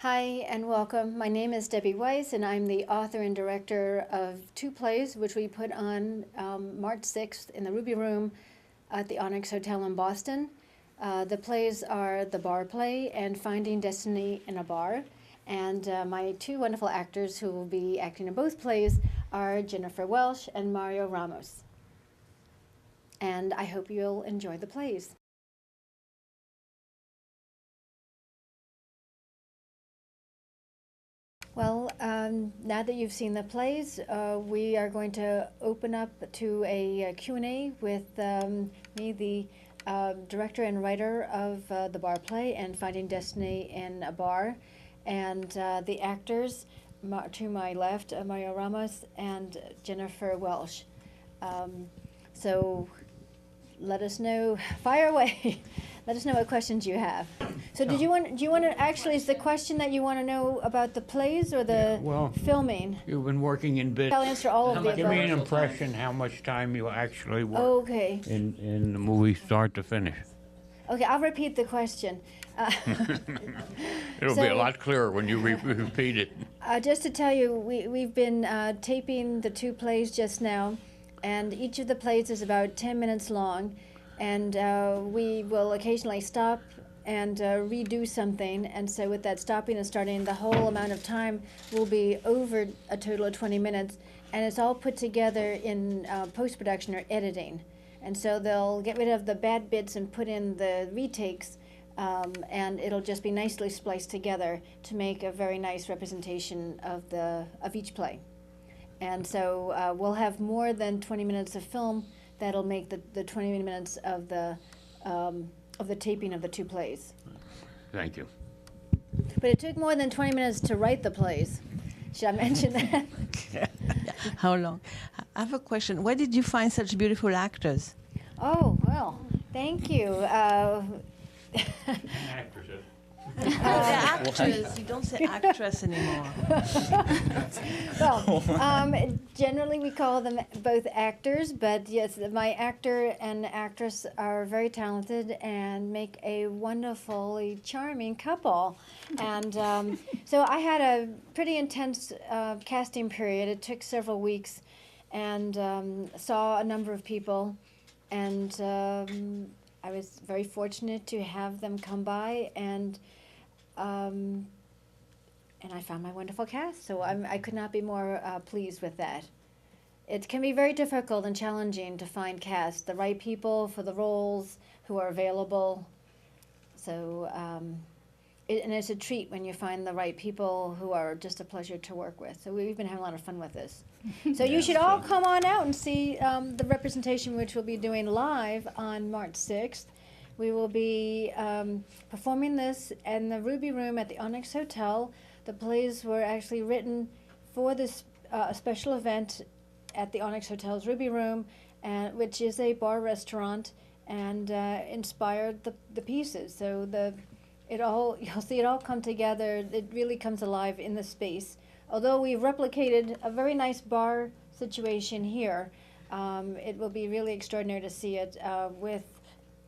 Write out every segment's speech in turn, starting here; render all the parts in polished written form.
Hi and welcome. My name is Debbie Wiess and I'm the author and director of two plays which we put on March 6th in the Ruby Room at the Onyx Hotel in Boston. The plays are The Bar Play and Finding Destiny in a Bar. And my two wonderful actors who will be acting in both plays are Jennifer Welsh and Mario Ramos. And I hope you'll enjoy the plays. Well, now that you've seen the plays, we are going to open up to a Q&A with me, the director and writer of The Bar Play and Finding Destiny in a Bar, and the actors to my left, Mario Ramos and Jennifer Welsh. So let us know, fire away. Let us know what questions you have. So do you want to, actually, is the question that you want to know about the plays or the filming? You've been working in bits. I'll answer all of the Give me an above. impression how much time you actually work Okay. in the movie start to finish. Okay, I'll repeat the question. It'll be a lot clearer when you repeat it. Just to tell you, we've been taping the two plays just now, and each of the plays is about 10 minutes long, and we will occasionally stop and redo something, and so with that stopping and starting, the whole amount of time will be over a total of 20 minutes, and it's all put together in post-production or editing. And so they'll get rid of the bad bits and put in the retakes, and it'll just be nicely spliced together to make a very nice representation of each play. And so we'll have more than 20 minutes of film that'll make the 20 minutes of the taping of the two plays. Thank you. But it took more than 20 minutes to write the plays. Should I mention that? How long? I have a question. Where did you find such beautiful actors? Oh, well, thank you. Actresses. Actors. You don't say actress anymore. Well, generally we call them both actors, but yes, my actor and actress are very talented and make a wonderfully charming couple. And so I had a pretty intense casting period. It took several weeks, and saw a number of people, and I was very fortunate to have them come by, and I found my wonderful cast, so I could not be more pleased with that. It can be very difficult and challenging to find cast, the right people for the roles who are available. So, and it's a treat when you find the right people who are just a pleasure to work with. So we've been having a lot of fun with this. So you should all come on out and see the representation, which we'll be doing live on March 6th. We will be performing this in the Ruby Room at the Onyx Hotel. The plays were actually written for this special event at the Onyx Hotel's Ruby Room, which is a bar restaurant, and inspired the pieces. So you'll see it all come together. It really comes alive in the space. Although we've replicated a very nice bar situation here, it will be really extraordinary to see it with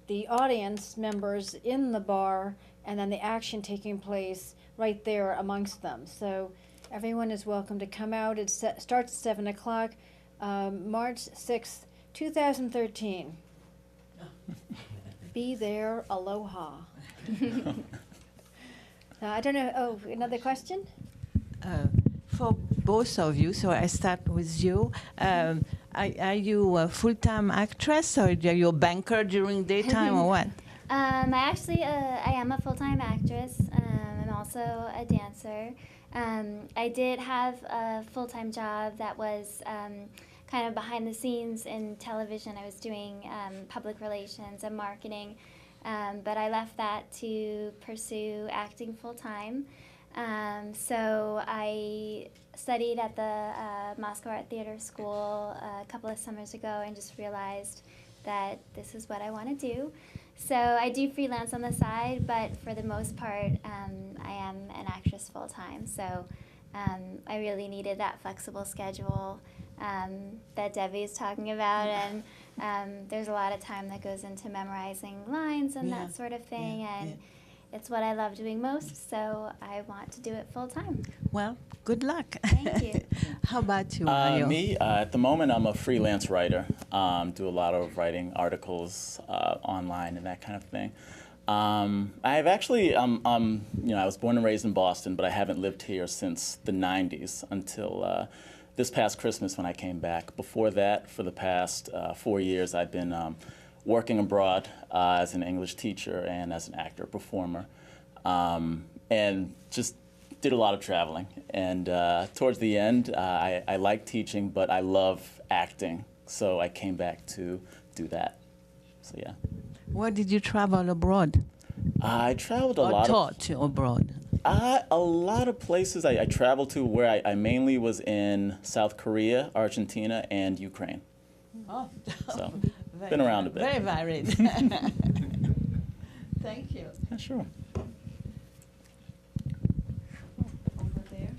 the audience members in the bar, and then the action taking place right there amongst them. So everyone is welcome to come out. It starts at 7 o'clock, March 6th, 2013. Be there, aloha. I don't know, oh, another question? For both of you, so I start with you. Are you a full-time actress, or are you a banker during daytime, or what? I am a full-time actress. I'm also a dancer. I did have a full-time job that was kind of behind the scenes in television. I was doing public relations and marketing, but I left that to pursue acting full-time. So I studied at the Moscow Art Theater School a couple of summers ago and just realized that this is what I want to do. So I do freelance on the side, but for the most part, I am an actress full-time. So I really needed that flexible schedule that Debbie is talking about, and there's a lot of time that goes into memorizing lines and that sort of thing, and it's what I love doing most, so I want to do it full time. Well, good luck. Thank you. How about you, Mario? Me, at the moment, I'm a freelance writer. Do a lot of writing articles online and that kind of thing. I've actually, I was born and raised in Boston, but I haven't lived here since the 90s until this past Christmas when I came back. Before that, for the past 4 years, I've been working abroad as an English teacher and as an actor performer, and just did a lot of traveling. And towards the end, I like teaching, but I love acting, so I came back to do that. So yeah. Where did you travel abroad? I traveled a Or lot. taught abroad? A lot of places I traveled to. Where I mainly was in South Korea, Argentina, and Ukraine. Oh, So been around a bit. Very varied. Thank you. Yeah, sure. Over there.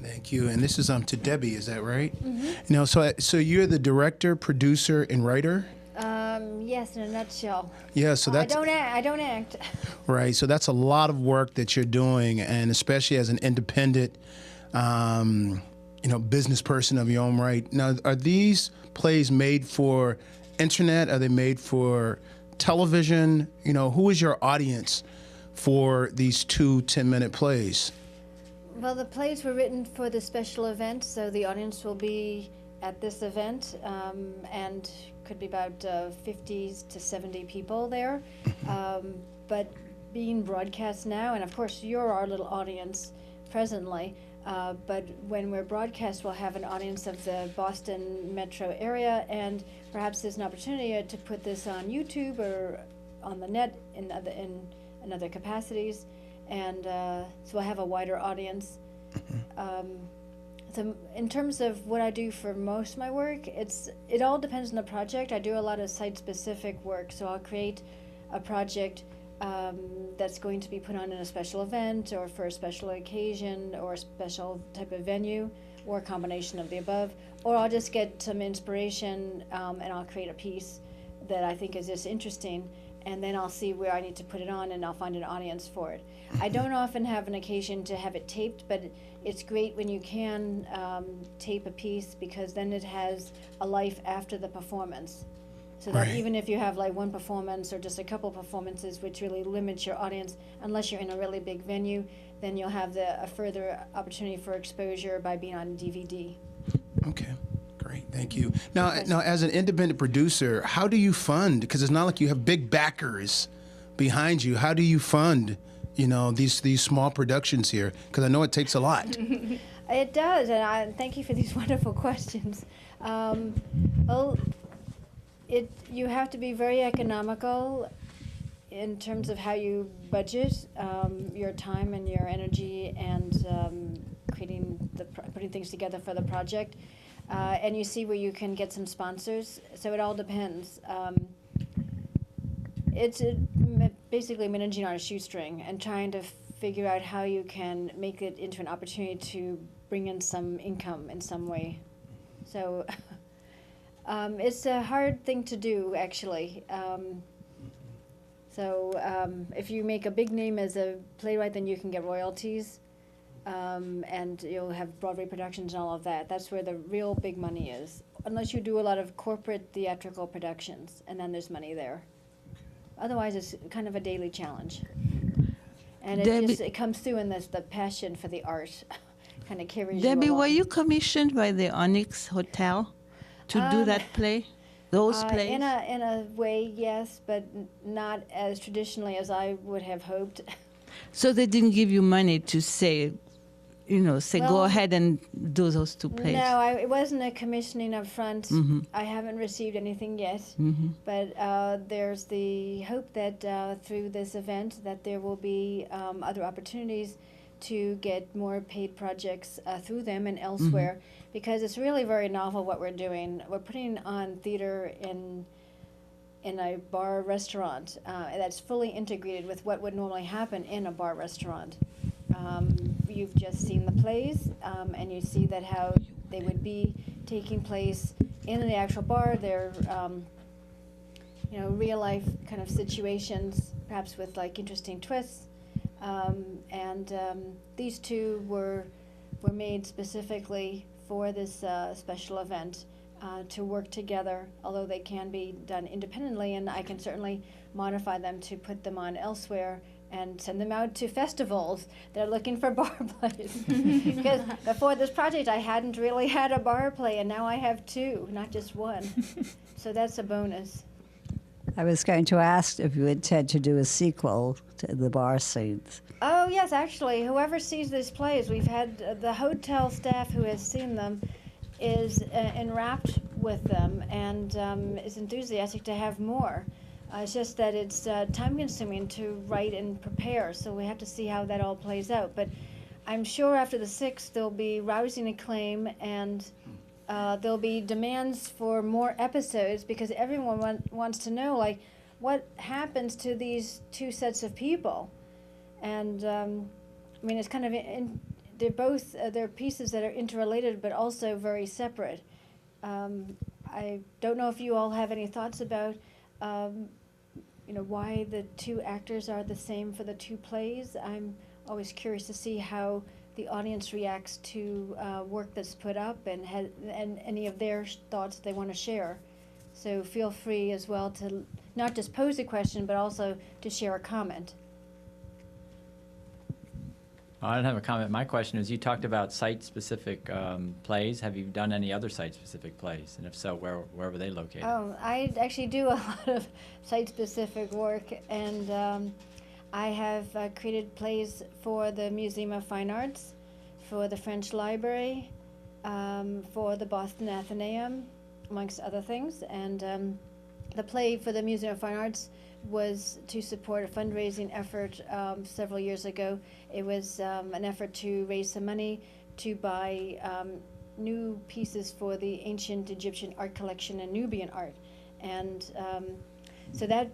Thank you. And this is to Debbie, is that right? Mm-hmm. So you're the director, producer, and writer? Yes, in a nutshell. Yeah, so that's I don't act. right. So that's a lot of work that you're doing, and especially as an independent, business person of your own right. Now, are these plays made for internet? Are they made for television? Who is your audience for these 2 10-minute plays? Well, the plays were written for the special event, so the audience will be at this event, and could be about 50 to 70 people there. But being broadcast now, and of course you're our little audience presently, but when we're broadcast, we'll have an audience of the Boston metro area, and perhaps there's an opportunity to put this on YouTube or on the net in other capacities, and so we'll have a wider audience. So in terms of what I do for most of my work, it all depends on the project. I do a lot of site-specific work, so I'll create a project that's going to be put on in a special event or for a special occasion or a special type of venue or a combination of the above, or I'll just get some inspiration and I'll create a piece that I think is just interesting, and then I'll see where I need to put it on and I'll find an audience for it. I don't often have an occasion to have it taped, but it's great when you can tape a piece, because then it has a life after the performance. So that Right. even if you have like one performance or just a couple performances, which really limits your audience, unless you're in a really big venue, then you'll have a further opportunity for exposure by being on DVD. Okay, great, thank you. Now, as an independent producer, how do you fund? Because it's not like you have big backers behind you. How do you fund, these small productions here? Because I know it takes a lot. It does, and I thank you for these wonderful questions. Well, you have to be very economical in terms of how you budget your time and your energy and putting things together for the project, and you see where you can get some sponsors. So it all depends. It's basically managing on a shoestring and trying to figure out how you can make it into an opportunity to bring in some income in some way. So it's a hard thing to do, actually. If you make a big name as a playwright, then you can get royalties, and you'll have Broadway productions and all of that. That's where the real big money is, unless you do a lot of corporate theatrical productions, and then there's money there. Otherwise, it's kind of a daily challenge. And it comes through in the passion for the art kind of carries Debbie, you along. were you commissioned by the Onyx Hotel to do that play? Those plays? In a way, yes, but not as traditionally as I would have hoped. So they didn't give you money to say go Well, ahead and do those 2 plays? No, it wasn't a commissioning up front. Mm-hmm. I haven't received anything yet. Mm-hmm. But there's the hope that through this event that there will be other opportunities to get more paid projects through them and elsewhere, because it's really very novel what we're doing. We're putting on theater in a bar restaurant that's fully integrated with what would normally happen in a bar restaurant. You've just seen the plays, and you see that how they would be taking place in the actual bar. They're real life kind of situations, perhaps with like interesting twists. These two were made specifically for this special event to work together, although they can be done independently, and I can certainly modify them to put them on elsewhere and send them out to festivals that are looking for bar plays. Because before this project, I hadn't really had a bar play, and now I have two, not just one. So that's a bonus. I was going to ask if you intend to do a sequel to the bar scenes. Oh, yes, actually, whoever sees these plays, we've had the hotel staff who has seen them is enwrapped with them and is enthusiastic to have more. It's just that it's time-consuming to write and prepare, so we have to see how that all plays out. But I'm sure after the 6th, there'll be rousing acclaim, and there'll be demands for more episodes, because everyone wants to know, like, what happens to these two sets of people. And I mean, it's kind of they're both they're pieces that are interrelated, but also very separate. I don't know if you all have any thoughts about why the two actors are the same for the two plays. I'm always curious to see how the audience reacts to work that's put up, and any of their thoughts they want to share. So feel free as well to not just pose a question, but also to share a comment. I don't have a comment. My question is, you talked about site-specific plays. Have you done any other site-specific plays? And if so, where were they located? Oh, I actually do a lot of site-specific work, and I have created plays for the Museum of Fine Arts, for the French Library, for the Boston Athenaeum, amongst other things. And the play for the Museum of Fine Arts was to support a fundraising effort several years ago. It was an effort to raise some money to buy new pieces for the ancient Egyptian art collection and Nubian art. And so that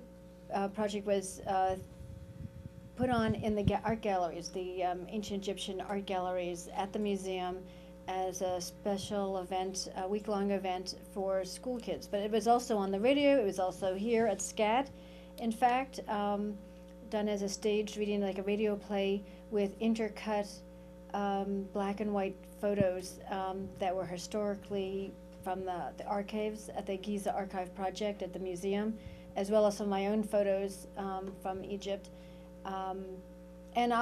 project was put on in the art galleries, the ancient Egyptian art galleries at the museum, as a special event, a week-long event for school kids. But it was also on the radio. It was also here at SCAT. In fact, done as a staged reading, like a radio play with intercut black and white photos that were historically from the archives at the Giza Archive Project at the museum, as well as some of my own photos from Egypt. And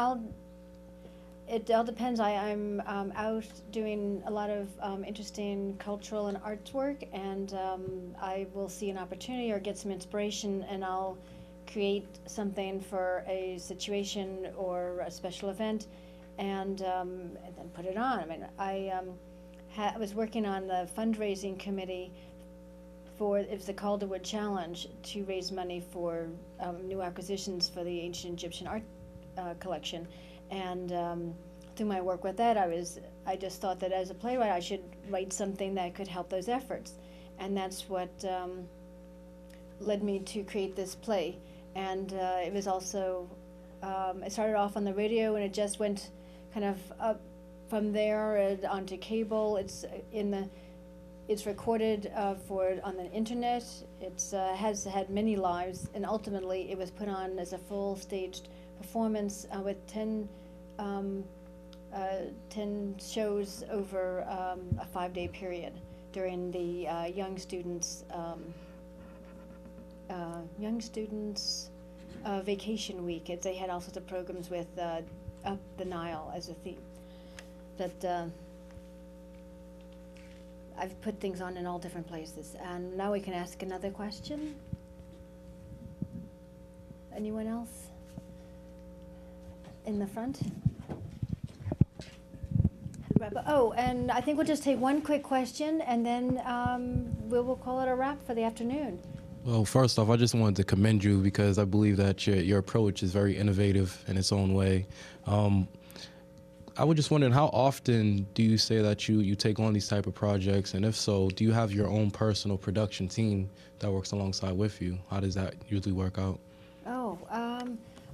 it all depends. I'm out doing a lot of interesting cultural and arts work, and I will see an opportunity or get some inspiration, and I'll create something for a situation or a special event, and then put it on. I mean, I was working on the fundraising committee for, it was the Calderwood Challenge, to raise money for new acquisitions for the ancient Egyptian art collection. And through my work with that, I just thought that as a playwright, I should write something that could help those efforts. And that's what led me to create this play. And it was also, it started off on the radio, and it just went kind of up from there onto cable. It's recorded on the internet. It's has had many lives, and ultimately it was put on as a full staged performance with 10 shows over a 5-day period during the young students vacation week. They had all sorts of programs with Up the Nile as a theme. But I've put things on in all different places. And now we can ask another question. Anyone else? In the front? Oh, and I think we'll just take one quick question, and then we will call it a wrap for the afternoon. Well, first off, I just wanted to commend you, because I believe that your approach is very innovative in its own way. I was just wondering, how often do you say that you take on these type of projects? And if so, do you have your own personal production team that works alongside with you? How does that usually work out? Oh,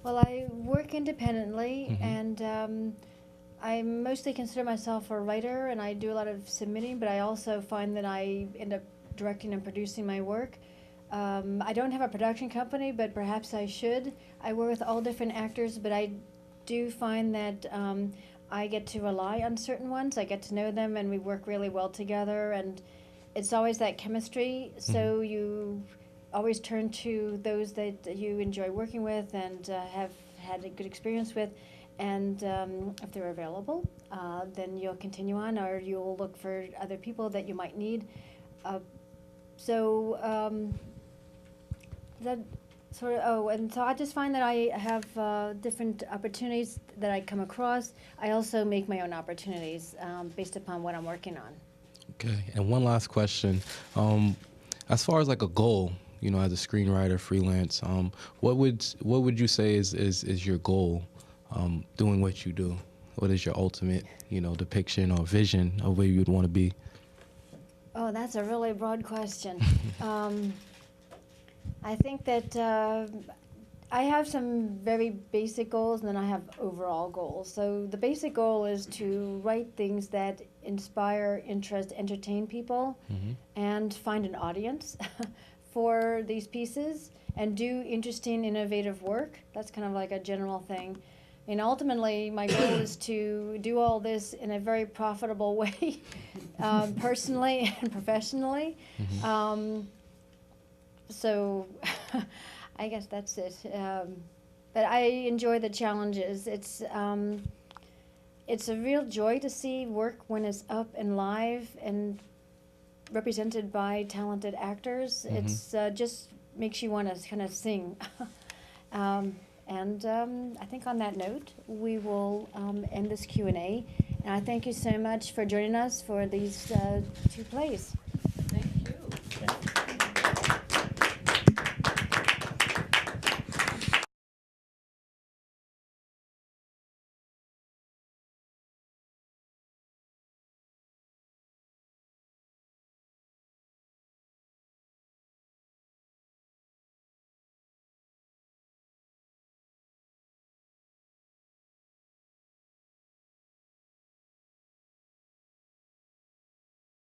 well, I work independently, and I mostly consider myself a writer, and I do a lot of submitting, but I also find that I end up directing and producing my work. I don't have a production company, but perhaps I should. I work with all different actors, but I do find that I get to rely on certain ones. I get to know them, and we work really well together, and it's always that chemistry. So you always turn to those that you enjoy working with and have had a good experience with. And if they're available, then you'll continue on, or you'll look for other people that you might need. That sort of, and so I just find that I have different opportunities that I come across. I also make my own opportunities based upon what I'm working on. Okay, and one last question. As far as like a goal, you know, as a screenwriter, freelance, what would you say is your goal? Doing what you do, what is your ultimate, you know, depiction or vision of where you'd want to be? Oh, that's a really broad question. I think that I have some very basic goals, and then I have overall goals. So the basic goal is to write things that inspire, interest, entertain people, and find an audience for these pieces, and do interesting, innovative work. That's kind of like a general thing. And ultimately, my goal is to do all this in a very profitable way, personally and professionally. So I guess that's it. But I enjoy the challenges. It's a real joy to see work when it's up and live and represented by talented actors. It's just makes you want to kind of sing. And I think on that note, we will end this Q&A. And I thank you so much for joining us for these 2 plays.